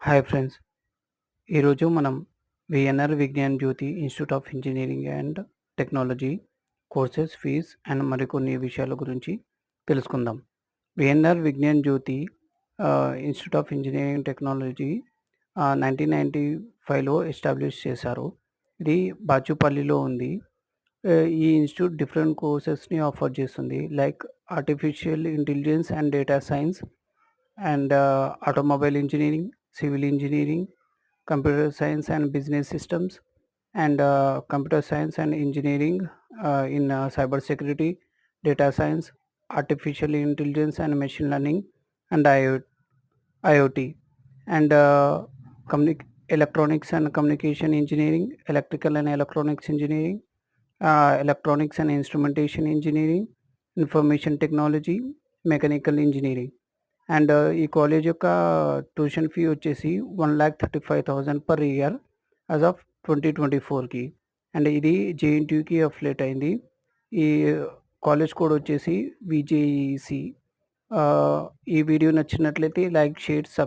Hi friends. ఈరోజు మనం VNR Vignan Jyothi institute of engineering and technology courses fees and మరికొన్ని విషయాల గురించి తెలుసుకుందాం. VNR Vignan Jyothi institute of engineering technology 1995లో ఎస్టాబ్లిష్ చేశారు. ఇది బాచుపల్లిలో ఉంది. ఈ ఇన్స్టిట్యూట్ డిఫరెంట్ కోర్సెస్‌ని ఆఫర్ చేస్తుంది. Like artificial intelligence and data science and automobile engineering, civil engineering, computer science and business systems, and computer science and engineering in cyber security, data science, artificial intelligence and machine learning, and IoT, and electronics and communication engineering, electrical and electronics engineering, electronics and instrumentation engineering, information technology, mechanical engineering. And ఈ college యొక్క tuition fee వచ్చేసి 1,35,000 per year as of 2024కి. And ఇది జేఎన్టీయూకి affiliate అయింది. ఈ college code వచ్చేసి విజేఈసి. ఈ వీడియో నచ్చినట్లయితే లైక్, షేర్,